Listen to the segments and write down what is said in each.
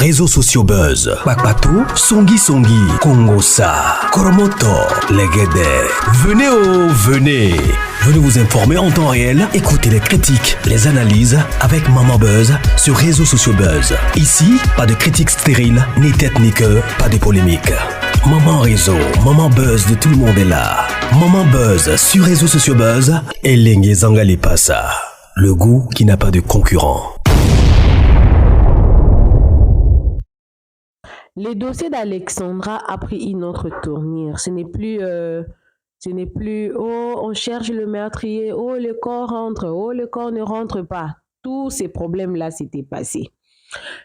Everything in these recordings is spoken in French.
réseaux sociaux buzz. Bakpatou, Songi Songi, Kongosa, Koromoto, Legede. Venez. Venez vous informer en temps réel. Écoutez les critiques, les analyses avec Maman Buzz sur réseaux sociaux buzz. Ici, pas de critiques stériles, ni tête ni queue, pas de polémique. Maman Réseau, Maman Buzz de tout le monde est là. Maman Buzz sur réseaux sociaux buzz et Lengue Zangali Passa. Le goût qui n'a pas de concurrent. Le dossier d'Alexandra a pris une autre tournure. Ce n'est plus, oh, on cherche le meurtrier, oh, le corps rentre, oh, le corps ne rentre pas. Tous ces problèmes-là s'étaient passés.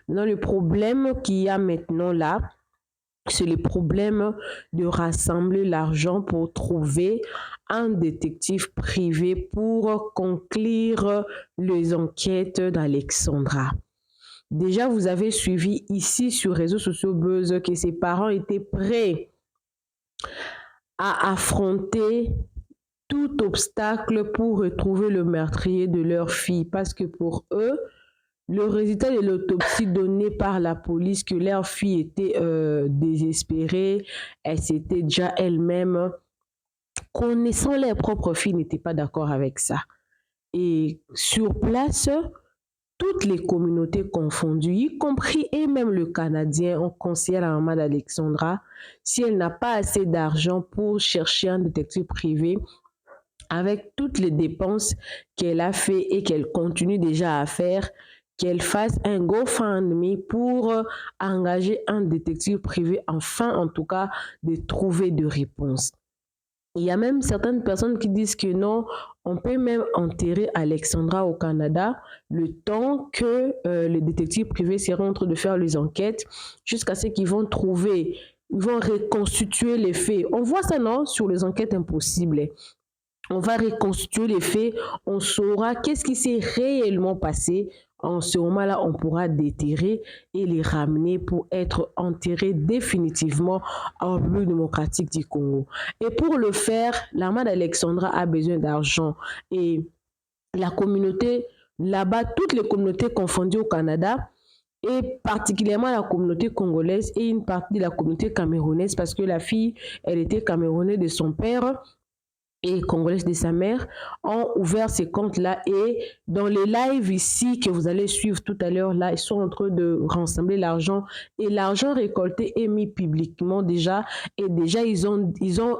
Maintenant, le problème qu'il y a maintenant là, c'est le problème de rassembler l'argent pour trouver un détective privé pour conclure les enquêtes d'Alexandra. Déjà, vous avez suivi ici sur réseaux sociaux buzz que ses parents étaient prêts à affronter tout obstacle pour retrouver le meurtrier de leur fille. Parce que pour eux, le résultat de l'autopsie donné par la police que leur fille était désespérée, elle s'était déjà elle-même, connaissant leur propre fille, n'était pas d'accord avec ça. Et sur place, toutes les communautés confondues, y compris et même le Canadien, ont conseillé à la maman d'Alexandra, si elle n'a pas assez d'argent pour chercher un détective privé, avec toutes les dépenses qu'elle a fait et qu'elle continue déjà à faire, qu'elle fasse un GoFundMe pour engager un détective privé, afin en tout cas de trouver des réponses. Il y a même certaines personnes qui disent que non, on peut même enterrer Alexandra au Canada le temps que les détectives privés seront en train de faire les enquêtes jusqu'à ce qu'ils vont trouver, ils vont reconstituer les faits. On voit ça, non, sur les enquêtes impossibles. On va reconstituer les faits, on saura qu'est-ce qui s'est réellement passé. En ce moment-là, on pourra déterrer et les ramener pour être enterrés définitivement en République démocratique du Congo. Et pour le faire, l'armée d'Alexandra a besoin d'argent. Et la communauté, là-bas, toutes les communautés confondues au Canada, et particulièrement la communauté congolaise et une partie de la communauté camerounaise, parce que la fille, elle était camerounaise de son père et congolaise de sa mère, ont ouvert ces comptes-là. Et dans les lives ici que vous allez suivre tout à l'heure, là, ils sont en train de rassembler l'argent. Et l'argent récolté est mis publiquement déjà. Et déjà, ils ont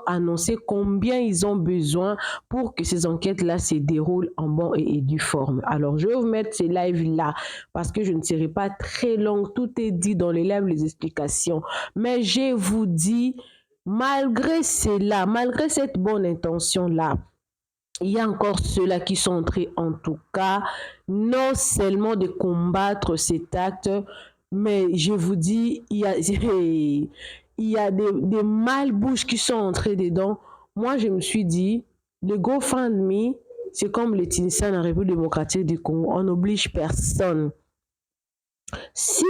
annoncé combien ils ont besoin pour que ces enquêtes-là se déroulent en bonne et due forme. Alors, je vais vous mettre ces lives-là parce que je ne serai pas très longue. Tout est dit dans les lives, les explications. Mais je vous dis, malgré cela, malgré cette bonne intention-là, il y a encore ceux-là qui sont entrés, en tout cas, non seulement de combattre cet acte, mais je vous dis, il y a des malbouches qui sont entrés dedans. Moi, je me suis dit, le GoFundMe, c'est comme les Tunisiens en République démocratique du Congo, on n'oblige personne. Si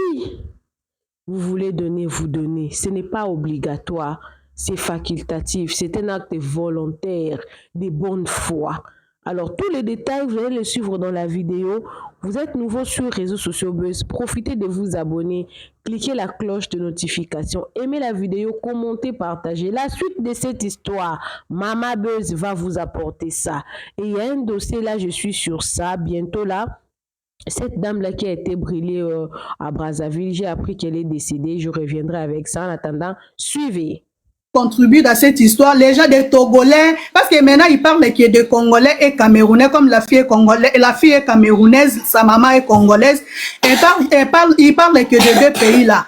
vous voulez donner, vous donnez. Ce n'est pas obligatoire. C'est facultatif, c'est un acte volontaire, de bonne foi. Alors, tous les détails, vous allez les suivre dans la vidéo. Vous êtes nouveau sur les réseaux sociaux Buzz, profitez de vous abonner, cliquez la cloche de notification, aimez la vidéo, commentez, partagez. La suite de cette histoire, Maman Buzz va vous apporter ça. Et il y a un dossier là, je suis sur ça, bientôt là. Cette dame-là qui a été brûlée à Brazzaville, j'ai appris qu'elle est décédée, je reviendrai avec ça. En attendant, suivez. Contribuent à cette histoire, les gens des Togolais, parce que maintenant ils parlent qu'il y a des Congolais et Camerounais, comme la fille est congolaise, la fille est camerounaise, sa maman est congolaise, ils parlent que de deux pays là.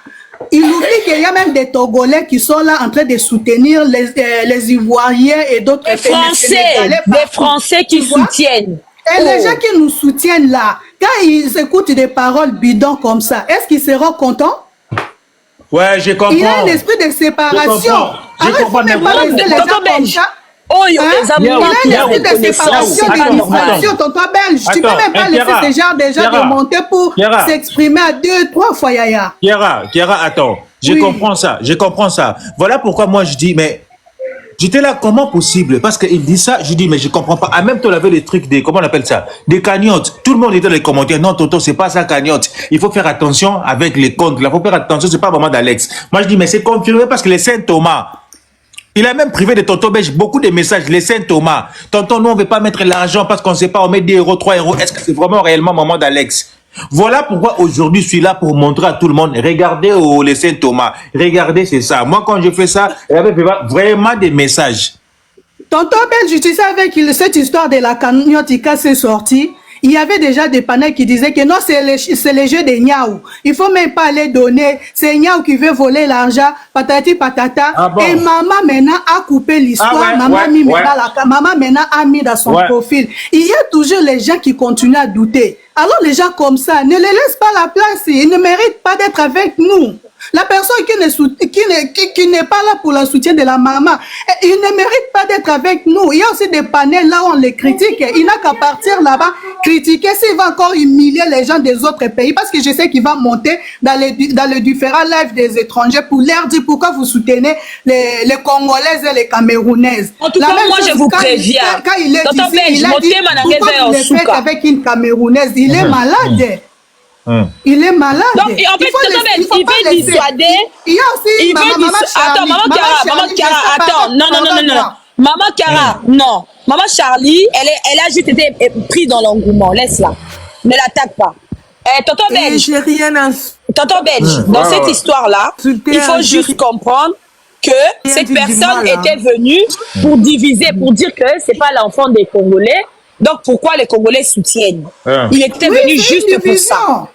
Ils oublient qu'il y a même des Togolais qui sont là en train de soutenir les Ivoiriens et d'autres pays. Des Français qui soutiennent. Et les gens qui nous soutiennent là, quand ils écoutent des paroles bidons comme ça, est-ce qu'ils seront contents? Ouais, je comprends. Il y a un esprit de séparation. Je comprends. Les gens comme ça. Oh, il y a un esprit de séparation, d'administration, tonton Belge. Tu peux même pas laisser ces gens déjà de monter pour s'exprimer à 2-3 fois, Yaya. Chiara, attends. Je comprends ça. Voilà pourquoi moi je dis, mais J'étais là, comment possible? Parce qu'il dit ça, je dis, mais je comprends pas. En même temps, il avait les trucs des, comment on appelle ça? Des cagnottes. Tout le monde était dans les commentaires. Non, Toto, c'est pas ça, cagnotte. Il faut faire attention avec les comptes. Il faut faire attention, c'est pas vraiment d'Alex. Moi, je dis, mais c'est confirmé parce que les Saint Thomas, il a même privé de Tonton Belge beaucoup de messages. Les Saint Thomas. Tonton, nous, on veut pas mettre l'argent parce qu'on sait pas, on met 2 euros, 3 euros. Est-ce que c'est vraiment réellement maman d'Alex? Voilà pourquoi aujourd'hui je suis là pour montrer à tout le monde, regardez les Saint Thomas, regardez c'est ça. Moi quand je fais ça, il y avait vraiment des messages. Tonton Belge, tu sais avec cette histoire de la cagnotte qui s'est sortie, il y avait déjà des panels qui disaient que non, c'est le jeu des Niaou. Il faut même pas les donner. C'est Niaou qui veut voler l'argent, patati patata. Ah bon? Et maman maintenant a coupé l'histoire. Maman maintenant a mis dans son profil. Il y a toujours les gens qui continuent à douter. Alors les gens comme ça, ne les laisse pas la place. Ils ne méritent pas d'être avec nous. La personne qui n'est pas là pour le soutien de la maman, il ne mérite pas d'être avec nous. Il y a aussi des panels là où on les critique. Il n'a qu'à partir là-bas, critiquer s'il va encore humilier les gens des autres pays. Parce que je sais qu'il va monter dans les différents lives des étrangers pour leur dire pourquoi vous soutenez les Congolaises et les Camerounaises. En tout cas, moi je vous préviens. Quand il est ici, il a dit pourquoi vous le faites avec une Camerounaise. Il est malade. Il est malade. Donc, et en fait, il veut dissuader. Il y a aussi Attends, Maman Cara, attends. Non. Maman Cara, non. Maman Charlie, elle a juste été prise dans l'engouement. Laisse-la. Ne l'attaque pas. Tonton Belge. J'ai rien à... Tonton Belge, dans cette histoire-là, il faut juste comprendre que cette personne était venue pour diviser, pour dire que c'est pas l'enfant des Congolais. Donc, pourquoi les Congolais soutiennent? Il était venu juste pour ça.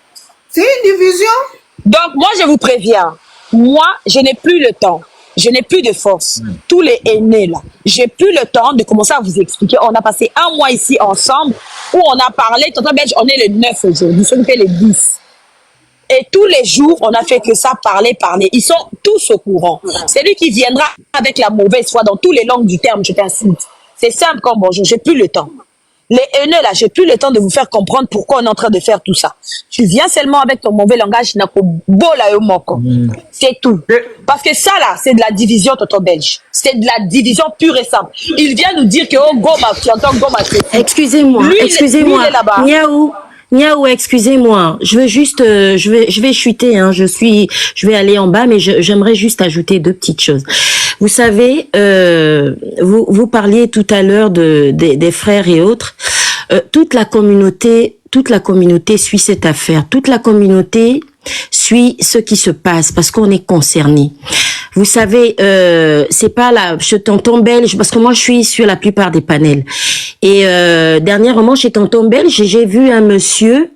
C'est une division. Donc, moi, je vous préviens. Moi, je n'ai plus le temps. Je n'ai plus de force. Tous les aînés, là. J'ai plus le temps de commencer à vous expliquer. On a passé 1 mois ici ensemble où on a parlé. Tonton Belge, on est le 9 aujourd'hui. C'était le 10. Et tous les jours, on a fait que ça, parler. Ils sont tous au courant. C'est lui qui viendra avec la mauvaise foi dans tous les langues du terme, je t'insulte. C'est simple comme bonjour. J'ai plus le temps. Les haineux, là, j'ai plus le temps de vous faire comprendre pourquoi on est en train de faire tout ça. Tu viens seulement avec ton mauvais langage, c'est tout. Parce que ça, là, c'est de la division, Tonton Belge. C'est de la division pure et simple. Il vient nous dire que, oh, Goma, tu entends Goma, excusez-moi, excusez-moi. Niaou, excusez-moi. Je veux juste, je vais chuter, hein. Je vais aller en bas, mais j'aimerais juste ajouter 2 petites choses. Vous savez, vous parliez tout à l'heure des frères et autres. Toute la communauté suit cette affaire. Toute la communauté suit ce qui se passe parce qu'on est concerné. Vous savez, c'est pas chez Tonton Belge, parce que moi je suis sur la plupart des panels. Et dernièrement chez Tonton Belge, j'ai vu un monsieur,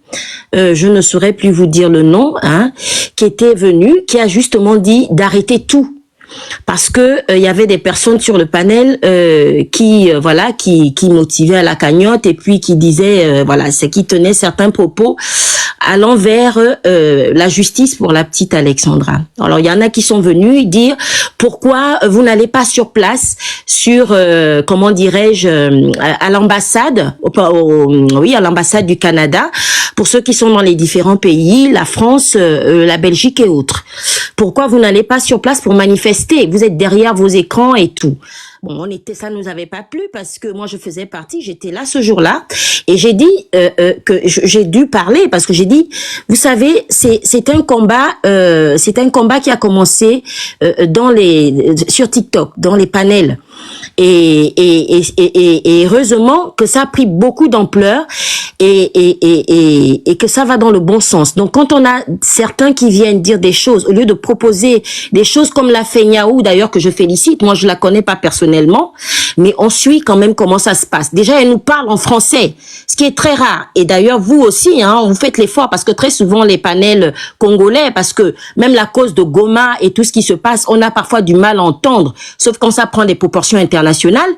je ne saurais plus vous dire le nom, hein, qui était venu, qui a justement dit d'arrêter tout. Parce que il y avait des personnes sur le panel qui motivaient à la cagnotte et puis qui disaient c'est qui tenaient certains propos allant vers la justice pour la petite Alexandra. Alors il y en a qui sont venus dire pourquoi vous n'allez pas sur place sur comment dirais-je à l'ambassade à l'ambassade du Canada pour ceux qui sont dans les différents pays, la France, la Belgique et autres. Pourquoi vous n'allez pas sur place pour manifester? Vous êtes derrière vos écrans et tout. Bon, ça nous avait pas plu parce que moi je faisais partie, j'étais là ce jour-là et j'ai dit que j'ai dû parler parce que j'ai dit, vous savez, c'est un combat qui a commencé sur TikTok, dans les panels. Et heureusement que ça a pris beaucoup d'ampleur et que ça va dans le bon sens. Donc quand on a certains qui viennent dire des choses au lieu de proposer des choses comme la fait Niaou, d'ailleurs que je félicite, moi je la connais pas personnellement, mais on suit quand même comment ça se passe. Déjà elle nous parle en français, ce qui est très rare. Et d'ailleurs vous aussi, hein, vous faites l'effort parce que très souvent les panels congolais, parce que même la cause de Goma et tout ce qui se passe, on a parfois du mal à entendre, sauf quand ça prend des proportions internationales.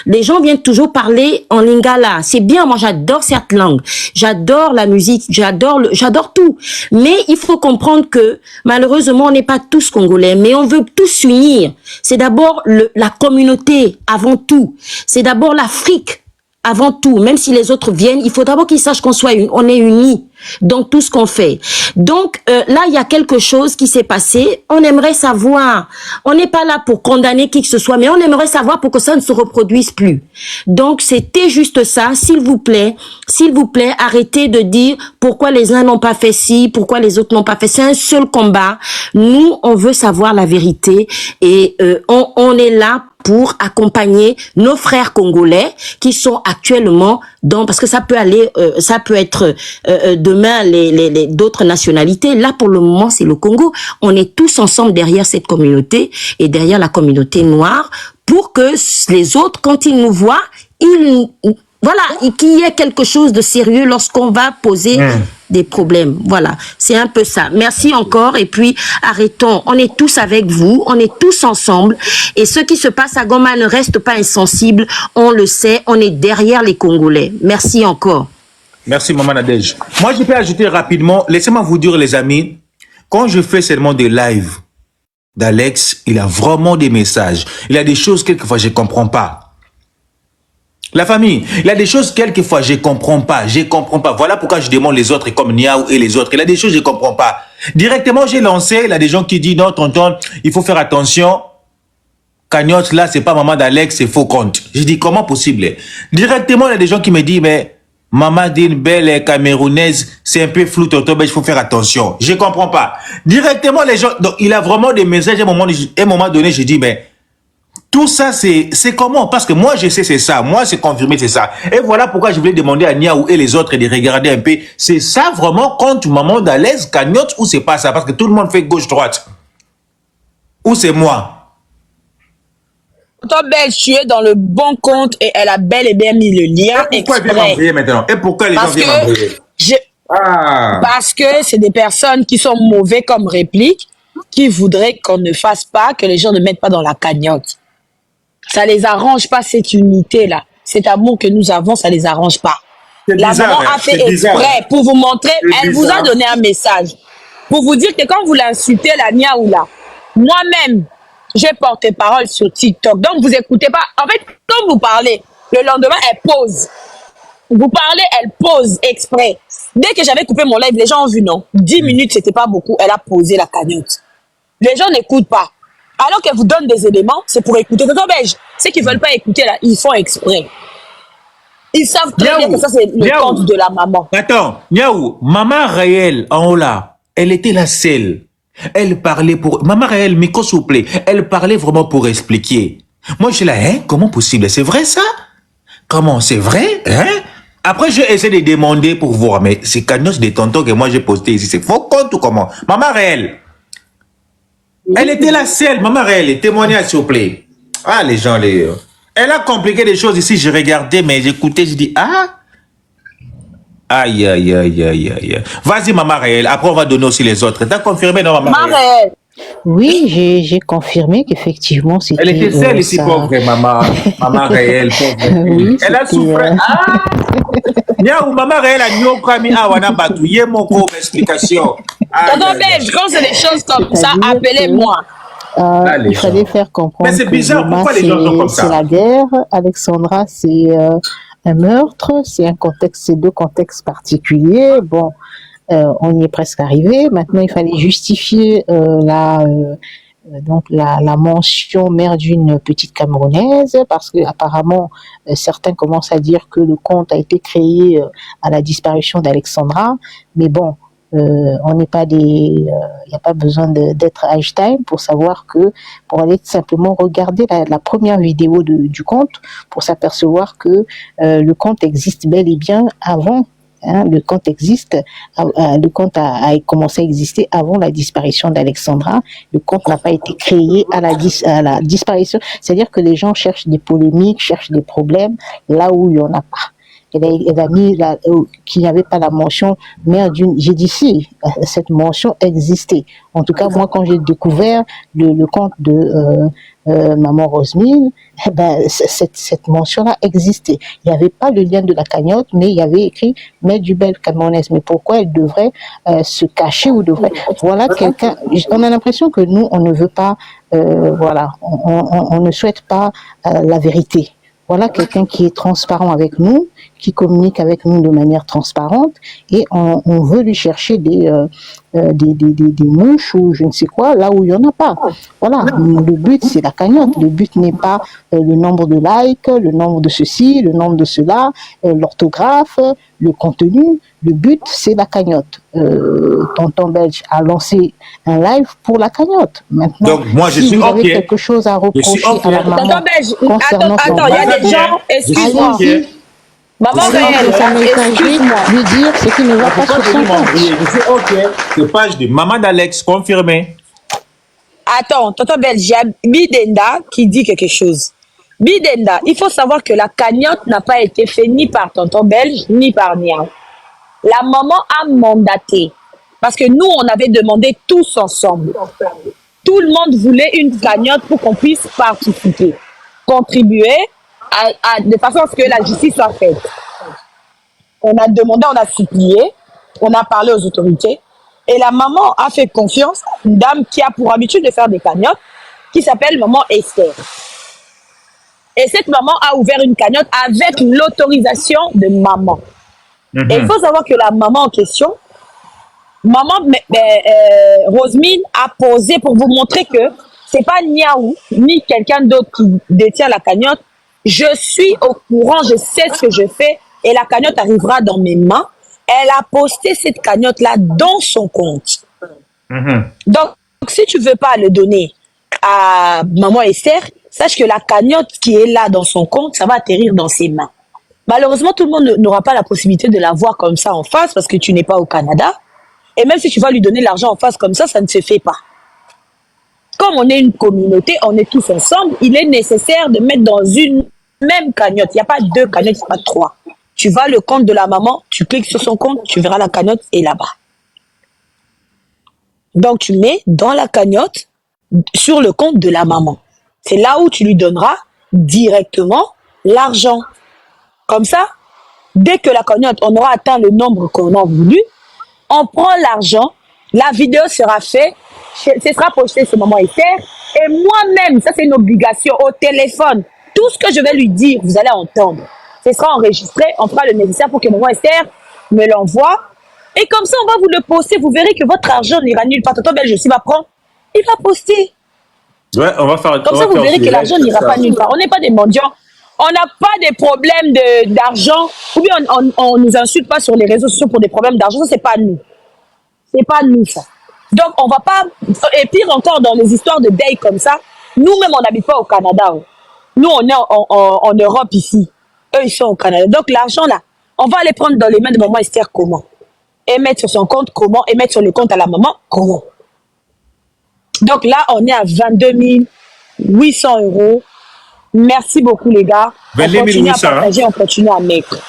Les gens viennent toujours parler en lingala. C'est bien, moi j'adore cette langue, j'adore la musique, j'adore tout. Mais il faut comprendre que malheureusement on n'est pas tous congolais, mais on veut tous s'unir. C'est d'abord la communauté avant tout. C'est d'abord l'Afrique avant tout, même si les autres viennent, il faut d'abord qu'ils sachent on est unis dans tout ce qu'on fait. Donc là, il y a quelque chose qui s'est passé. On aimerait savoir. On n'est pas là pour condamner qui que ce soit, mais on aimerait savoir pour que ça ne se reproduise plus. Donc c'était juste ça. S'il vous plaît, arrêtez de dire pourquoi les uns n'ont pas fait ci, pourquoi les autres n'ont pas fait. C'est un seul combat. Nous, on veut savoir la vérité et on est là pour accompagner nos frères congolais qui sont actuellement parce que ça peut être demain les d'autres nationalités. Là, pour le moment, c'est le Congo. On est tous ensemble derrière cette communauté et derrière la communauté noire pour que les autres, quand ils nous voient, qu'il y ait quelque chose de sérieux lorsqu'on va poser des problèmes. Voilà, c'est un peu ça. Merci encore et puis arrêtons. On est tous avec vous, on est tous ensemble et ce qui se passe à Goma ne reste pas insensible. On le sait, on est derrière les Congolais. Merci encore. Merci Maman Nadège. Moi, je peux ajouter rapidement, laissez-moi vous dire les amis, quand je fais seulement des lives d'Alex, il a vraiment des messages. Il a des choses quelquefois je ne comprends pas. La famille, il y a des choses quelquefois je comprends pas. Voilà pourquoi je demande les autres comme Niaou et les autres. Il y a des choses je comprends pas. Directement j'ai lancé, il y a des gens qui disent non tonton, il faut faire attention. Cagnotte là c'est pas maman d'Alex, c'est faux compte. Je dis comment possible? Directement il y a des gens qui me disent mais maman d'une belle camerounaise, c'est un peu flou tonton, mais il faut faire attention. Je comprends pas. Directement les gens, donc il a vraiment des messages à un moment donné, je dis mais tout ça, c'est comment? Parce que moi, je sais, c'est ça. Moi, c'est confirmé, c'est ça. Et voilà pourquoi je voulais demander à Niaou et les autres de regarder un peu. C'est ça vraiment contre maman d'Alaise, Cagnotte, ou c'est pas ça? Parce que tout le monde fait gauche-droite. Ou c'est moi? Toi, Belle, tu es dans le bon compte et elle a bel et bien mis le lien exprès. Pourquoi elle vient m'envoyer maintenant? Et pourquoi les gens viennent m'envoyer? Parce que c'est des personnes qui sont mauvais comme réplique, qui voudraient qu'on ne fasse pas, que les gens ne mettent pas dans la cagnotte. Ça les arrange pas cette unité-là. Cet amour que nous avons, ça les arrange pas. La maman a fait exprès pour vous montrer, elle vous a donné un message. Pour vous dire que quand vous l'insultez, la Niaoula, moi-même, j'ai porté parole sur TikTok. Donc, vous écoutez pas. En fait, quand vous parlez, le lendemain, elle pose. Vous parlez, elle pose exprès. Dès que j'avais coupé mon live, les gens ont vu, non? 10 minutes, c'était pas beaucoup. Elle a posé la cagnotte. Les gens n'écoutent pas. Alors qu'elle vous donne des éléments, c'est pour écouter. Tonton Belge, ceux qui ne veulent pas écouter, là, ils font exprès. Ils savent très bien que ça, c'est le compte de la maman. Attends, Niaou, maman réelle, en haut là, elle était la seule. Elle parlait pour... Maman réelle, micro s'il vous plaît, elle parlait vraiment pour expliquer. Moi, je suis là, hein, comment possible? C'est vrai ça? Comment, c'est vrai? Hein? Après, j'ai essayé de demander pour voir, mais c'est cagnotte des tontons que moi j'ai posté ici, c'est faux compte ou comment? Maman réelle. Elle était la seule, maman réelle, témoignage s'il vous plaît. Ah, les gens, elle a compliqué des choses ici, je regardais, mais j'écoutais, je dis, ah. Aïe, aïe, aïe, aïe, aïe. Vas-y, maman réelle, après on va donner aussi les autres. T'as confirmé, non, maman réelle? Oui, j'ai confirmé qu'effectivement, c'était... Elle était celle ici, pauvre maman réelle, pauvre. Oui, elle a souffert. Ah! Niaou, maman réelle a niou krami awana batu. Yé mon cours explication. Tonton Belge, quand c'est des choses comme ça, appelez-moi. Il fallait faire comprendre. Mais c'est bizarre, pourquoi les gens sont comme ça? C'est la guerre, Alexandra, c'est un meurtre, c'est deux contextes particuliers. Bon, on y est presque arrivé. Maintenant, il fallait justifier la mention mère d'une petite Camerounaise, parce que apparemment certains commencent à dire que le compte a été créé à la disparition d'Alexandra, mais bon, on n'est pas il n'y a pas besoin d'être Einstein pour savoir que, pour aller simplement regarder la première vidéo du compte, pour s'apercevoir que le compte existe bel et bien avant. Le compte existe, le compte a commencé à exister avant la disparition d'Alexandra. Le compte n'a pas été créé à la disparition. C'est-à-dire que les gens cherchent des polémiques, cherchent des problèmes là où il n'y en a pas. Elle a mis qu'il n'y avait pas la mention mère d'une. J'ai dit si, cette mention existait. En tout cas, moi, quand j'ai découvert le compte de Maman Rosemille, cette mention-là existait. Il n'y avait pas le lien de la cagnotte, mais il y avait écrit mère du bel Camerounaise. Mais pourquoi elle devrait se cacher ou devrait. Voilà quelqu'un. On a l'impression que nous, on ne veut pas. On ne souhaite pas la vérité. voilà quelqu'un qui est transparent avec nous, qui communique avec nous de manière transparente, et on veut lui chercher des mouches ou je ne sais quoi, là où il n'y en a pas. Voilà, le but c'est la cagnotte, le but n'est pas le nombre de likes, le nombre de ceci, le nombre de cela, l'orthographe, le contenu, le but c'est la cagnotte. Tonton Belge a lancé un live pour la cagnotte. Maintenant, donc moi je si suis vous avez OK. quelque chose à reprocher à la maman Tonton Belge, concernant son attends, il y a des gens, excuse-moi. allez-y, Maman allez réelle, sur sa messagerie, excuse-moi. lui dire ce qui ne va pas sur son compte. Je suis OK. C'est page de Maman d'Alex, confirmé. Attends, Tonton Belge, il y a Bidenda qui dit quelque chose. Bidenda, il faut savoir que la cagnotte n'a pas été faite ni par Tonton Belge, ni par Niang. La maman a mandaté. Parce que nous, on avait demandé tous ensemble. Tout le monde voulait une cagnotte pour qu'on puisse participer, contribuer de façon à ce que la justice soit faite. On a demandé, on a supplié, on a parlé aux autorités. Et la maman a fait confiance à une dame qui a pour habitude de faire des cagnottes, qui s'appelle Maman Esther. Et cette maman a ouvert une cagnotte avec l'autorisation de maman. Et il faut savoir que la maman en question, maman Rosemine a posé pour vous montrer que c'est pas Niaou ni quelqu'un d'autre qui détient la cagnotte. Je suis au courant, je sais ce que je fais et la cagnotte arrivera dans mes mains. Elle a posté cette cagnotte-là dans son compte. Donc, si tu veux pas le donner à maman Esther, sache que la cagnotte qui est là dans son compte, ça va atterrir dans ses mains. Malheureusement, tout le monde n'aura pas la possibilité de la voir comme ça en face parce que tu n'es pas au Canada. Et même si tu vas lui donner l'argent en face comme ça ne se fait pas. Comme on est une communauté, on est tous ensemble, il est nécessaire de mettre dans une même cagnotte. Il n'y a pas deux cagnottes, il n'y a pas trois. Tu vas le compte de la maman, tu cliques sur son compte, tu verras la cagnotte est là-bas. Donc, tu mets dans la cagnotte sur le compte de la maman. C'est là où tu lui donneras directement l'argent. Comme ça, dès que la cagnotte, on aura atteint le nombre qu'on a voulu, on prend l'argent, la vidéo sera faite, ce sera posté sur Maman Esther, et moi-même, ça c'est une obligation, au téléphone, tout ce que je vais lui dire, vous allez entendre. Ce sera enregistré, on fera le nécessaire pour que Maman Esther me l'envoie, et comme ça on va vous le poster, vous verrez que votre argent n'ira nulle part. Tonton Belge aussi va prendre, il va poster. Ouais, on va faire. Comme ça vous verrez que l'argent n'ira pas nulle part. On n'est pas des mendiants. On n'a pas des problèmes d'argent, ou bien on nous insulte pas sur les réseaux sociaux pour des problèmes d'argent, ça c'est pas nous. C'est pas nous ça. Donc on va pas, et pire encore dans les histoires de deuil comme ça, nous-mêmes on n'habite pas au Canada. Nous on est en Europe ici, eux ils sont au Canada. Donc l'argent là, on va aller prendre dans les mains de Maman Esther comment? Et mettre sur son compte comment? Et mettre sur le compte à la maman comment? Donc là on est à 22 800 €. Merci beaucoup les gars. On continue à partager, on continue à mettre.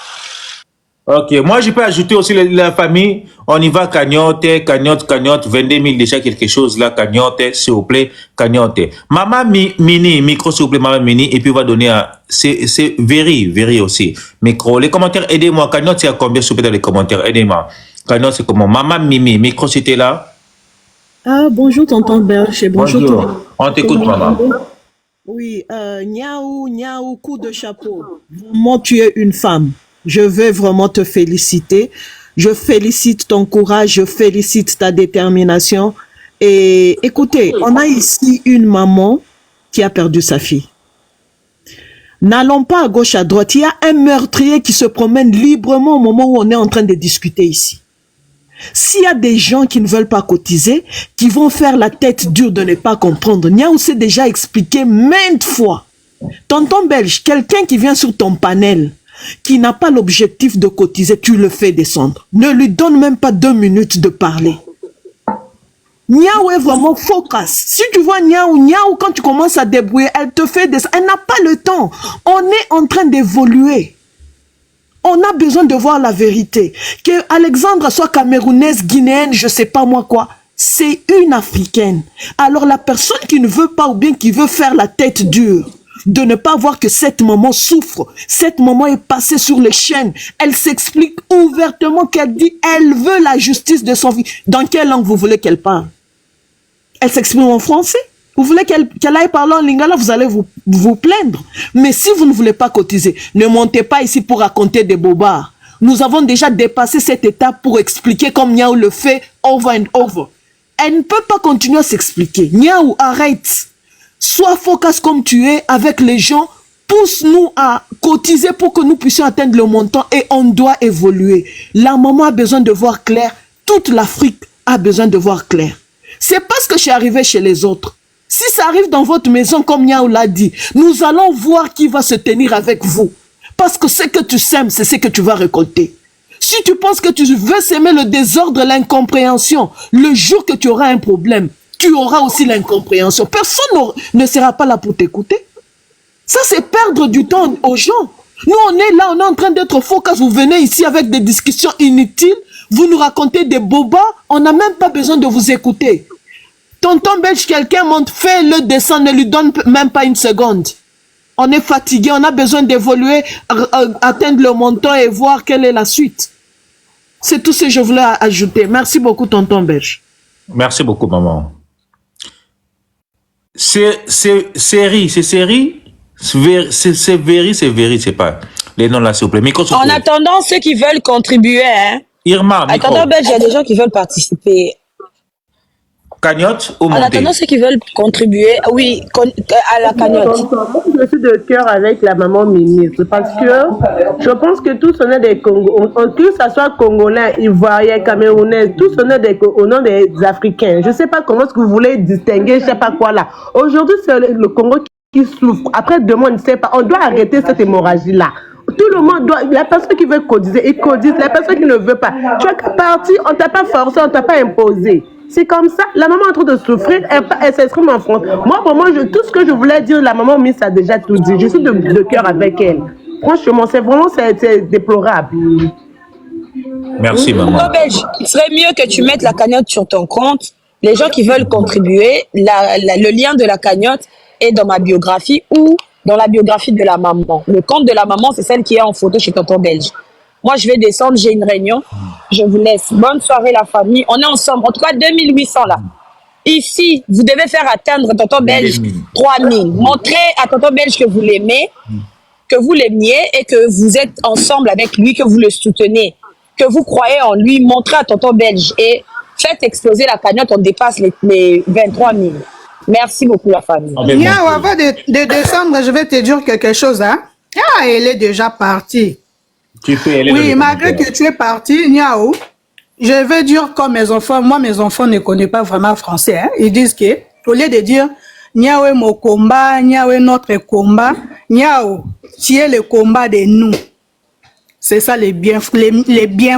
Ok, moi je peux ajouter aussi la famille. On y va, cagnotte, 22 000 déjà quelque chose là, cagnotte, s'il vous plaît, cagnotte. Maman Mini, micro s'il vous plaît, Maman Mini, et puis on va donner à, c'est Very aussi, micro. Les commentaires, aidez-moi, cagnotte c'est à combien s'il vous plaît dans les commentaires, aidez-moi. Cagnotte c'est comment? Maman Mimi, micro c'était là. Ah bonjour tonton Belge, bonjour tout le monde. On t'écoute maman. Oui, Niaou, coup de chapeau. Vraiment, tu es une femme. Je veux vraiment te féliciter. Je félicite ton courage, je félicite ta détermination. Et écoutez, on a ici une maman qui a perdu sa fille. N'allons pas à gauche, à droite. Il y a un meurtrier qui se promène librement au moment où on est en train de discuter ici. S'il y a des gens qui ne veulent pas cotiser, qui vont faire la tête dure de ne pas comprendre, Niaou s'est déjà expliqué maintes fois. Tonton Belge, quelqu'un qui vient sur ton panel, qui n'a pas l'objectif de cotiser, tu le fais descendre. Ne lui donne même pas 2 minutes de parler. Niaou est vraiment focus. Si tu vois Niaou, quand tu commences à débrouiller, elle te fait descendre. Elle n'a pas le temps. On est en train d'évoluer. On a besoin de voir la vérité. Que Alexandra soit camerounaise, guinéenne, je sais pas moi quoi. C'est une africaine. Alors la personne qui ne veut pas ou bien qui veut faire la tête dure, de ne pas voir que cette maman souffre, cette maman est passée sur les chaînes, elle s'explique ouvertement qu'elle dit elle veut la justice de son fils. Dans quelle langue vous voulez qu'elle parle? Elle s'exprime en français Vous voulez qu'elle aille parler en lingala, vous allez vous plaindre. Mais si vous ne voulez pas cotiser, ne montez pas ici pour raconter des bobards. Nous avons déjà dépassé cette étape pour expliquer comme Niaou le fait over and over. Elle ne peut pas continuer à s'expliquer. Niaou, arrête. Sois focus comme tu es avec les gens. Pousse-nous à cotiser pour que nous puissions atteindre le montant et on doit évoluer. La maman a besoin de voir clair. Toute l'Afrique a besoin de voir clair. C'est parce que je suis arrivé chez les autres. Si ça arrive dans votre maison, comme Niaou l'a dit, nous allons voir qui va se tenir avec vous. Parce que ce que tu sèmes, c'est ce que tu vas récolter. Si tu penses que tu veux s'aimer le désordre, l'incompréhension, le jour que tu auras un problème, tu auras aussi l'incompréhension. Personne ne sera pas là pour t'écouter. Ça, c'est perdre du temps aux gens. Nous, on est là, on est en train d'être focus. Vous venez ici avec des discussions inutiles. Vous nous racontez des bobas. On n'a même pas besoin de vous écouter. Tonton belge, quelqu'un monte, fait le dessin, ne lui donne même pas une seconde. On est fatigué, on a besoin d'évoluer, atteindre le montant et voir quelle est la suite. C'est tout ce que je voulais ajouter. Merci beaucoup, tonton belge. Merci beaucoup, maman. C'est série, c'est pas. Les noms là, s'il vous plaît. Micro, en attendant, ceux qui veulent contribuer, hein. Irma, micro. Attendant, il y a des gens qui veulent participer. Cagnotte ou monter? En attendant, ceux qui veulent contribuer, oui, à la cagnotte. Moi, je suis de cœur avec la maman ministre parce que je pense que tous on est des Congolais, que ce soit Congolais, Ivoiriens, Camerounais, tous on est au nom des Africains. Je ne sais pas comment est-ce que vous voulez distinguer, je ne sais pas quoi là. Aujourd'hui, c'est le Congo qui souffre. Après, demain, on ne sait pas. On doit arrêter cette hémorragie-là. Tout le monde doit, la personne qui veut cotiser, il cotise. La personne qui ne veut pas, tu es parti, on ne t'a pas forcé, on ne t'a pas imposé. C'est comme ça. La maman est en train de souffrir, elle s'exprime en France. Moi, pour moi, tout ce que je voulais dire, la maman Miss a déjà tout dit. Je suis de cœur avec elle. Franchement, c'est déplorable. Merci, maman. Il serait mieux que tu mettes la cagnotte sur ton compte. Les gens qui veulent contribuer, le lien de la cagnotte est dans ma biographie ou dans la biographie de la maman. Le compte de la maman, c'est celle qui est en photo chez tonton belge. Moi, je vais descendre, j'ai une réunion. Je vous laisse. Bonne soirée, la famille. On est ensemble. En tout cas, 2800 là. Ici, vous devez faire atteindre tonton belge 3000. Montrez à tonton belge que vous l'aimez, que vous l'aimiez et que vous êtes ensemble avec lui, que vous le soutenez, que vous croyez en lui. Montrez à tonton belge et faites exploser la cagnotte. On dépasse les 23 000. Merci beaucoup, la famille. Niaou, avant de descendre, je vais te dire quelque chose. Hein? Ah, elle est déjà partie. Oui, malgré que tu es parti, Niaou, je vais dire comme mes enfants, moi mes enfants ne connaissent pas vraiment français. Hein? Ils disent que, au lieu de dire Niaou est mon combat, Niaou est notre combat, Niaou, tu es le combat de nous. C'est ça les biens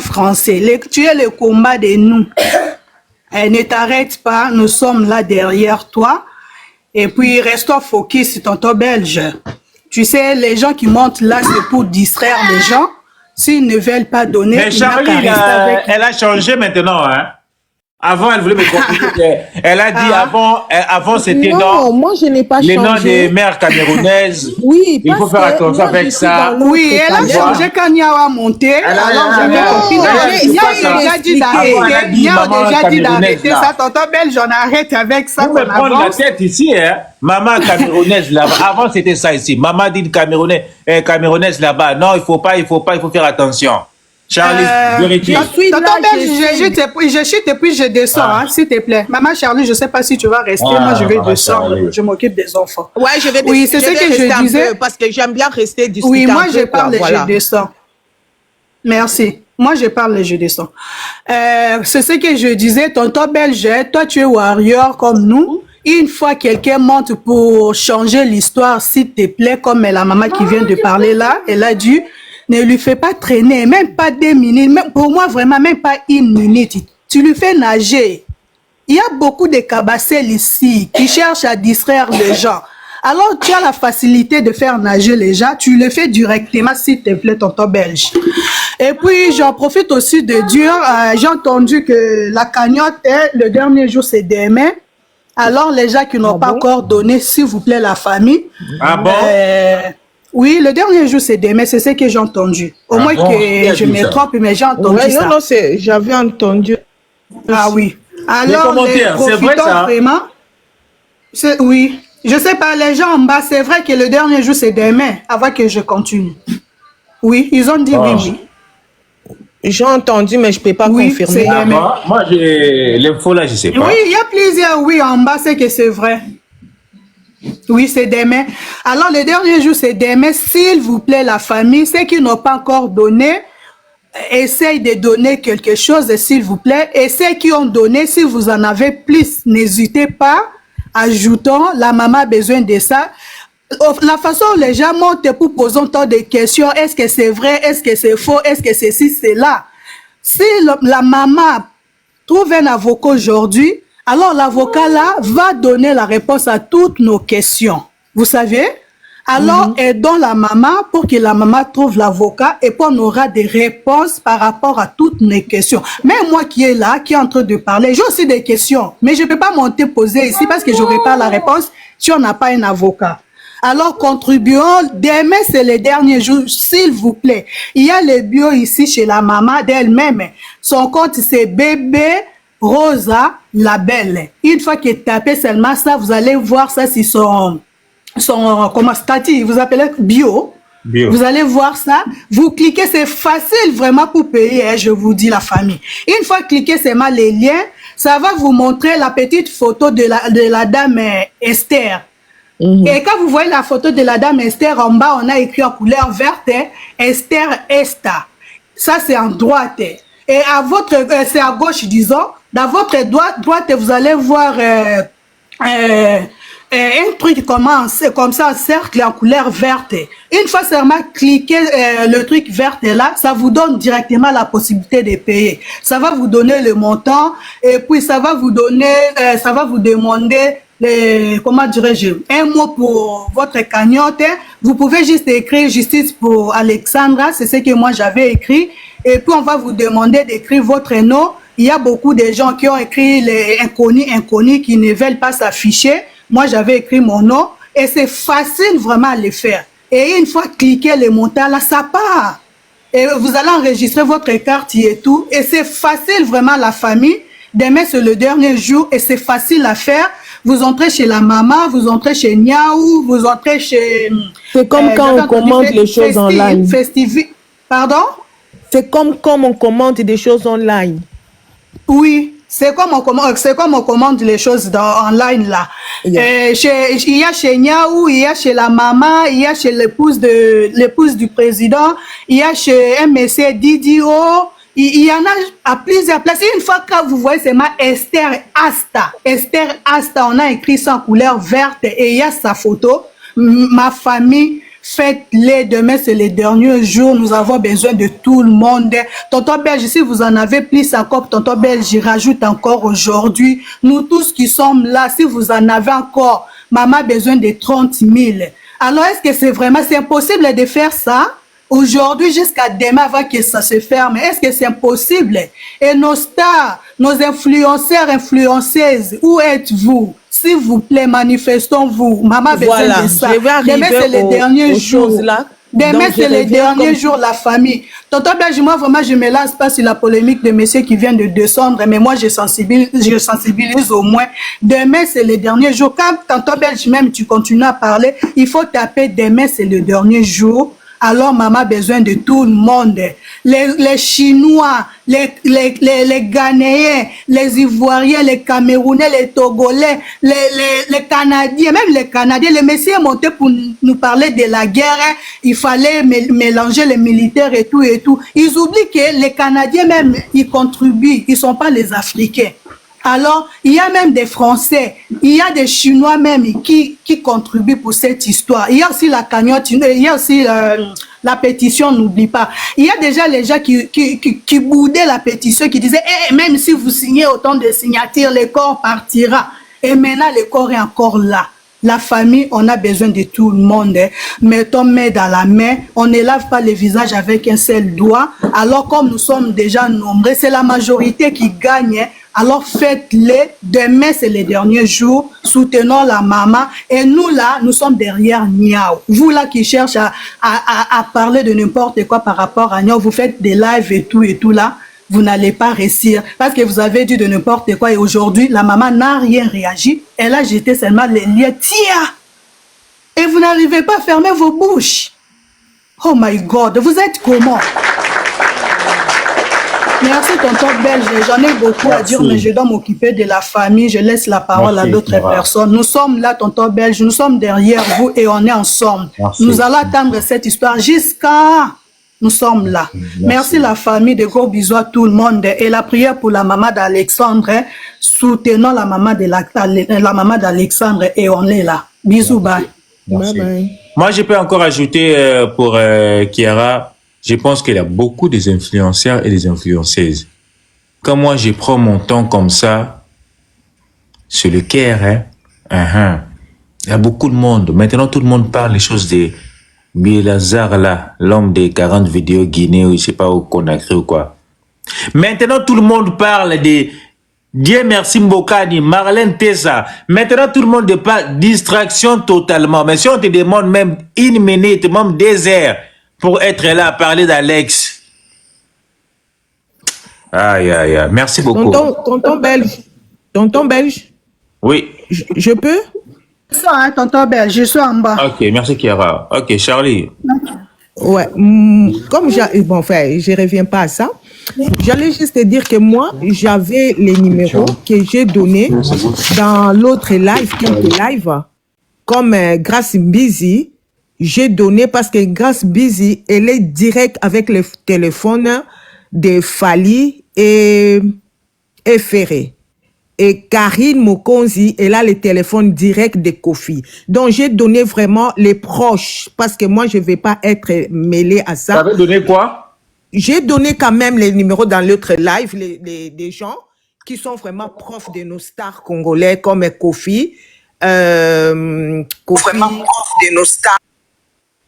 français. Tu es le combat de nous. Ne t'arrête pas, nous sommes là derrière toi. Et puis restons focus sur tonton belge. Tu sais, les gens qui montent là, c'est pour distraire les gens. S'ils ne veulent pas donner, mais Charlie, elle a changé maintenant. Hein? Avant, elle voulait me comprendre. Elle a dit avant c'était non, moi je n'ai pas changé. Les noms des mères camerounaises. Oui, il faut faire attention avec ça. Oui, elle a changé quand Niaou a monté. Alors j'avais compris. Niaou a déjà dit d'arrêter. Niaou a déjà dit d'arrêter ça. Tonton belge, j'en arrête avec ça. Vous me prenez la tête ici, hein? Maman camerounaise là-bas. Avant c'était ça ici. Maman dit camerounaise là-bas. Non, il faut faire attention. Charlie, vérifie. Tonton belge, je chute et puis je descends, hein, s'il te plaît. Maman Charlie, je ne sais pas si tu vas rester. Moi, je vais descendre. Je m'occupe des enfants. Ouais, je vais descendre. Oui, c'est ce que je disais. Parce que j'aime bien rester discuter. Oui, moi, je parle et je descends. Merci. Moi, je parle et je descends. C'est ce que je disais. Tonton belge, toi, tu es warrior comme nous. Une fois quelqu'un monte pour changer l'histoire, s'il te plaît, comme la maman qui vient de parler là, elle a dit... Ne lui fais pas traîner, même pas 2 minutes, même, pour moi vraiment même pas 1 minute. Tu lui fais nager. Il y a beaucoup de cabassels ici qui cherchent à distraire les gens. Alors tu as la facilité de faire nager les gens, tu le fais directement s'il te plaît, tonton belge. Et puis j'en profite aussi de dire, j'ai entendu que la cagnotte est le dernier jour c'est demain. Alors les gens qui n'ont pas encore donné, s'il vous plaît la famille. Ah bon? Oui, le dernier jour, c'est demain, c'est ce que j'ai entendu. Au moins que je me trompe, mais j'ai entendu ça. Non, j'avais entendu. Ah oui. Alors, c'est vrai ça? Vraiment, Oui. Je sais pas, les gens en bas, c'est vrai que le dernier jour, c'est demain, avant que je continue. Oui, ils ont dit oui, oui. J'ai entendu, mais je ne peux pas confirmer. Moi, j'ai l'info là, je ne sais pas. Oui, il y a plusieurs oui en bas, c'est que c'est vrai. Oui, c'est demain. Alors, le dernier jour, c'est demain. S'il vous plaît, la famille, ceux qui n'ont pas encore donné, essayez de donner quelque chose, s'il vous plaît. Et ceux qui ont donné, si vous en avez plus, n'hésitez pas. Ajoutons, la maman a besoin de ça. La façon dont les gens montent pour poser tant de questions, est-ce que c'est vrai, est-ce que c'est faux, est-ce que c'est ci, c'est là. Si la maman trouve un avocat aujourd'hui, alors l'avocat là va donner la réponse à toutes nos questions. Vous savez? Alors, aidons la maman pour que la maman trouve l'avocat et puis on aura des réponses par rapport à toutes nos questions. Même moi qui est là, qui est en train de parler, j'ai aussi des questions, mais je ne peux pas monter poser ici parce que je n'aurai pas la réponse si on n'a pas un avocat. Alors, contribuons. Demain, c'est le dernier jour, s'il vous plaît. Il y a le bio ici chez la maman d'elle-même. Son compte, c'est Bébé Rosa la Belle. Une fois que tapez seulement ça, vous allez voir ça sur son comment statut, vous appelez bio. Vous allez voir ça. Vous cliquez, c'est facile vraiment pour payer, hein, je vous dis la famille. Une fois cliquez seulement les liens, ça va vous montrer la petite photo de la dame Esther. Et quand vous voyez la photo de la dame Esther, en bas, on a écrit en couleur verte, Esther Esta. Ça, c'est en droite. Et à votre, c'est à gauche, disons. Dans votre droite, vous allez voir un truc comme ça, un cercle en couleur verte. Une fois seulement cliquez le truc vert là, ça vous donne directement la possibilité de payer. Ça va vous donner le montant et puis ça va vous donner, ça va vous demander comment dirais-je, un mot pour votre cagnotte. Vous pouvez juste écrire justice pour Alexandra, c'est ce que moi j'avais écrit. Et puis on va vous demander d'écrire votre nom. Il y a beaucoup de gens qui ont écrit les inconnus qui ne veulent pas s'afficher. Moi j'avais écrit mon nom et c'est facile vraiment à le faire. Et une fois cliqué le montant là, ça part. Et vous allez enregistrer votre carte et tout. Et c'est facile vraiment la famille. Demain c'est le dernier jour et c'est facile à faire. Vous entrez chez la maman, vous entrez chez Niaou, vous entrez chez... C'est comme quand on commande les choses online. Pardon? C'est comme on commande des choses online. Oui, c'est comme on commande les choses online là. Yeah. Il y a chez Niaou, il y a chez la maman, il y a chez l'épouse du président, il y a chez un monsieur Didio. Il y en a à plusieurs places. Une fois que vous voyez, c'est ma Esther Asta. Esther Asta, on a écrit ça en couleur verte et il y a sa photo. Ma famille, faites-les. Demain, c'est les derniers jours. Nous avons besoin de tout le monde. Tonton Belge, si vous en avez plus encore, Tonton Belge, j'y rajoute encore aujourd'hui. Nous tous qui sommes là, si vous en avez encore, maman a besoin de 30 000. Alors, est-ce que c'est impossible de faire ça? Aujourd'hui, jusqu'à demain, avant que ça se ferme, est-ce que c'est impossible? Et nos stars, nos influenceurs, influenceuses, où êtes-vous? S'il vous plaît, manifestons-vous. Maman a besoin de ça. Demain, c'est les derniers jours. Demain, c'est les derniers jours, la famille. Tonton Belge, moi, vraiment, je ne me lasse pas sur la polémique de messieurs qui viennent de descendre, mais moi, je sensibilise au moins. Demain, c'est les derniers jours. Quand Tonton Belge, même, tu continues à parler, il faut taper demain, c'est le dernier jour. Alors, maman a besoin de tout le monde. Les Chinois, les Ghanéens, les Ivoiriens, les Camerounais, les Togolais, les Canadiens, même les Canadiens. Les messieurs sont montés pour nous parler de la guerre. Il fallait mélanger les militaires et tout et tout. Ils oublient que les Canadiens même, ils contribuent. Ils ne sont pas les Africains. Alors, il y a même des Français, il y a des Chinois même qui contribuent pour cette histoire. Il y a aussi la cagnotte, il y a aussi la pétition, n'oublie pas. Il y a déjà les gens qui boudaient la pétition, qui disaient même si vous signez autant de signatures, le corps partira. Et maintenant, le corps est encore là. La famille, on a besoin de tout le monde. Mettons main dans la main. On ne lave pas le visage avec un seul doigt. Alors, comme nous sommes déjà nombreux, c'est la majorité qui gagne. Alors, faites-les. Demain, c'est les derniers jours. Soutenons la maman. Et nous, là, nous sommes derrière Niaou. Vous, là, qui cherchez à parler de n'importe quoi par rapport à Niaou, vous faites des lives et tout, là. vous n'allez pas réussir. Parce que vous avez dit de n'importe quoi et aujourd'hui, la maman n'a rien réagi. Elle a jeté seulement les liens. Tiens! Et vous n'arrivez pas à fermer vos bouches. Oh my God, vous êtes comment? Merci, tonton Belge. J'en ai beaucoup à dire, mais je dois m'occuper de la famille. Je laisse la parole à d'autres personnes. Nous sommes là, tonton Belge. Nous sommes derrière vous et on est ensemble. Nous allons attendre cette histoire jusqu'à... Nous sommes là. Merci la famille. De gros bisous à tout le monde. Et la prière pour la maman d'Alexandre. Soutenons la maman d'Alexandre et on est là. Bisous, bye. Bye bye. Moi, je peux encore ajouter pour Kiara... Je pense qu'il y a beaucoup des influenceurs et des influenceuses. Quand moi, je prends mon temps comme ça, sur le cœur, hein, il y a beaucoup de monde. Maintenant, tout le monde parle des choses de Bielazar, là, l'homme des 40 vidéos Guinée, ou je sais pas, au Conakry ou quoi. Maintenant, tout le monde parle de Dieu merci Mbokani, Marlène Tessa. Maintenant, tout le monde parle distraction totalement. Mais si on te demande même 1 minute, même 2 heures, pour être là à parler d'Alex. Aïe, aïe, aïe. Merci beaucoup. Tonton Belge. Oui. Je peux? Ça, hein, tonton Belge, je suis en bas. Ok, merci Kiara. Ok, Charlie. Ouais, comme je reviens pas à ça. J'allais juste te dire que moi, j'avais les numéros que j'ai donnés dans l'autre live, quelques lives, comme Grace Mbizi. J'ai donné parce que Grace Busy, elle est direct avec le téléphone de Fali et Ferré. Et Karine Mokonzi, elle a le téléphone direct de Kofi. Donc, j'ai donné vraiment les proches parce que moi, je ne vais pas être mêlé à ça. Tu avais donné quoi? J'ai donné quand même les numéros dans l'autre live, des gens qui sont vraiment profs de nos stars congolais comme Kofi. Vraiment profs de nos stars.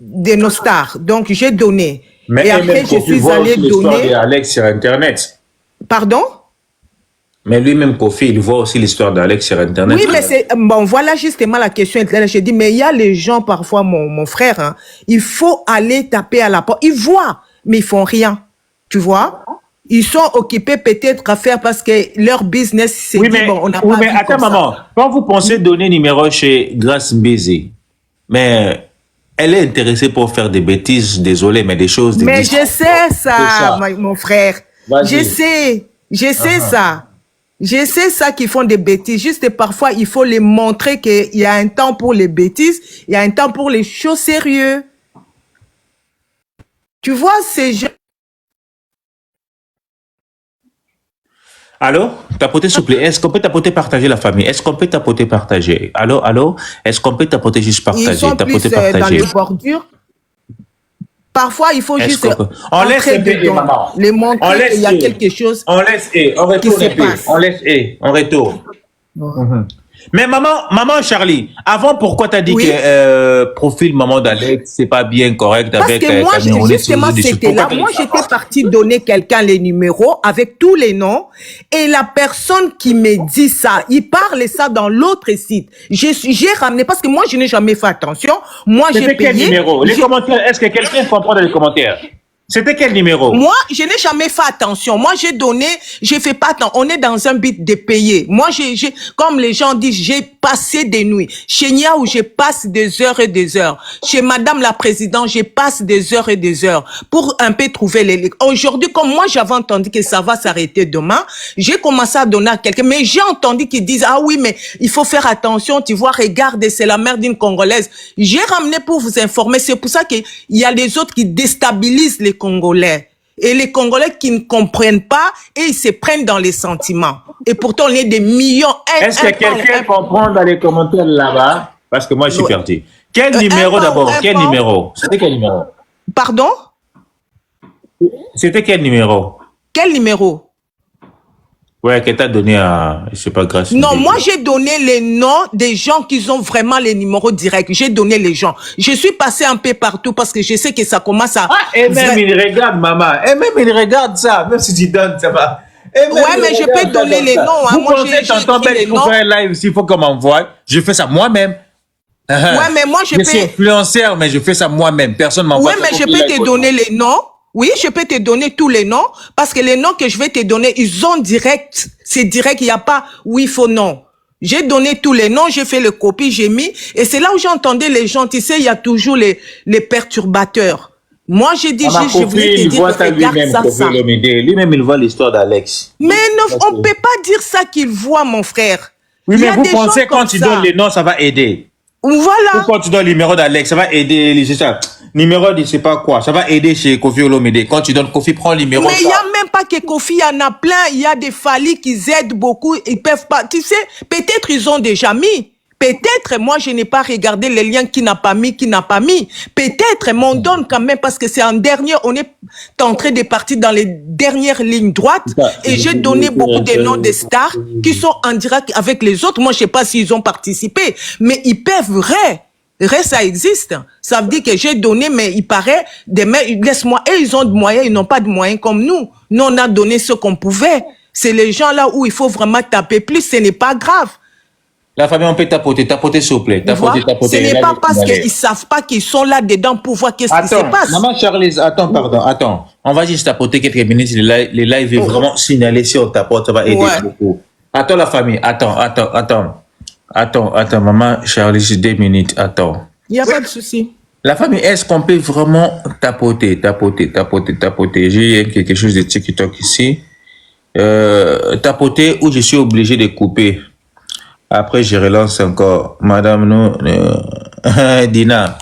De nos stars. Donc, j'ai donné. Mais et après, je suis allé donner... Alex sur Internet. Pardon? Mais lui-même, Kofi, il voit aussi l'histoire d'Alex sur Internet. Oui, mais c'est... Bon, voilà justement la question. J'ai dit, mais il y a les gens, parfois, mon frère, hein, il faut aller taper à la porte. Ils voient, mais ils font rien. Tu vois? Ils sont occupés peut-être à faire parce que leur business, c'est bon, on n'a pas mais attends, maman. Quand vous pensez donner numéro chez Grace Mbezi, mais... Elle est intéressée pour faire des bêtises, désolé, mais des choses... Mais je sais ça, mon frère. Je sais ça. Je sais ça qu'ils font des bêtises. Juste parfois, il faut les montrer qu'il y a un temps pour les bêtises, il y a un temps pour les choses sérieuses. Tu vois, ces gens... Allô? Tapoter, s'il vous plaît. Est-ce qu'on peut tapoter, partager la famille? Est-ce qu'on peut tapoter, partager? Allô? Est-ce qu'on peut tapoter, juste partager? Ils sont tapoter, plus partager. dans les bordures. Parfois, il faut juste on laisse dedans, les montrer qu'il y a quelque chose on laisse on retourne un peu. On laisse on retourne. Mais maman Charlie, avant, pourquoi t'as dit que profil maman d'Alex, c'est pas bien correct? Parce avec que moi, justement, c'était là. Moi, j'étais partie donner quelqu'un les numéros avec tous les noms. Et la personne qui me dit ça, il parle ça dans l'autre site. J'ai ramené, parce que moi, je n'ai jamais fait attention. Moi, j'ai payé. Quel numéro? Les commentaires, est-ce que quelqu'un comprend dans les commentaires? C'était quel numéro? Moi, je n'ai jamais fait attention. Moi, j'ai donné, j'ai fait pas attention. On est dans un but de payer. Moi, comme les gens disent, j'ai passé des nuits. Chez Nia, où je passe des heures et des heures. Chez Madame la Présidente, je passe des heures et des heures pour un peu trouver les... Aujourd'hui, comme moi, j'avais entendu que ça va s'arrêter demain, j'ai commencé à donner à quelqu'un. Mais j'ai entendu qu'ils disent, ah oui, mais il faut faire attention. Tu vois, regarde, c'est la mère d'une Congolaise. J'ai ramené pour vous informer. C'est pour ça qu'il y a les autres qui déstabilisent les Congolais. Et les Congolais qui ne comprennent pas et ils se prennent dans les sentiments. Et pourtant, on est des millions. Est-ce que quelqu'un comprend dans les commentaires là-bas? Parce que moi, je suis perdu. Quel numéro d'abord? Quel numéro? C'était quel numéro? Pardon? C'était quel numéro? Quel numéro? Ouais, que t'as donné à, je sais pas, grâce. Non, moi, j'ai donné les noms des gens qui ont vraiment les numéros directs. J'ai donné les gens. Je suis passé un peu partout parce que je sais que ça commence à... Ah, et même il regarde, maman. Et même il regarde ça. Même si tu donnes, ça va. Ouais, mais je peux donner les noms. Vous pensez que t'entends belle pour faire un live, s'il faut qu'on m'envoie. Je fais ça moi-même. Ouais, mais moi, je peux... suis influenceur, mais je fais ça moi-même. Personne m'envoie. Ouais, mais je peux te donner les noms. Oui, je peux te donner tous les noms, parce que les noms que je vais te donner, ils ont direct, c'est direct, il n'y a pas oui, faux, non. J'ai donné tous les noms, j'ai fait le copie, j'ai mis, et c'est là où j'entendais les gens, tu sais, il y a toujours les perturbateurs. Moi, j'ai dit, je voulais te dire, regarde ça. Lui-même, il voit l'histoire d'Alex. Mais non, on ne peut pas dire ça qu'il voit, mon frère. Oui, mais vous pensez quand tu donnes les noms, ça va aider. Voilà. Ou quand tu donnes le numéro d'Alex, ça va aider, c'est ça. Numéro de je sais pas quoi, ça va aider chez Kofi Olomide. Quand tu donnes Kofi, prends le numéro. Mais il n'y a même pas que Kofi, il y en a plein. Il y a des Fali qui aident beaucoup. Ils peuvent pas. Tu sais, peut-être ils ont déjà mis. Peut-être, moi, je n'ai pas regardé les liens qui n'a pas mis, qui n'a pas mis. Peut-être, mais on donne quand même parce que c'est en dernier, on est en train de partir dans les dernières lignes droites. Et j'ai donné beaucoup de noms de stars qui sont en direct avec les autres. Moi, je sais pas s'ils ont participé, mais ils peuvent ça existe. Ça veut dire que j'ai donné, mais il paraît, laisse-moi, et ils ont de moyens, ils n'ont pas de moyens comme nous. Nous, on a donné ce qu'on pouvait. C'est les gens là où il faut vraiment taper plus, ce n'est pas grave. La famille, on peut tapoter s'il vous plaît. Tapoter. Ce n'est pas parce qu'ils ne savent pas qu'ils sont là-dedans pour voir qu'est-ce qui se passe. Maman Charlize, attends. On va juste tapoter quelques minutes. Les lives vont vraiment signaler si on tapote, ça va aider beaucoup. Attends la famille, Attends, maman Charlize, 2 minutes, attends. Il n'y a pas de souci. La famille, est-ce qu'on peut vraiment tapoter? J'ai quelque chose de TikTok ici. Tapoter ou je suis obligé de couper. Après, je relance encore. Madame, Dina.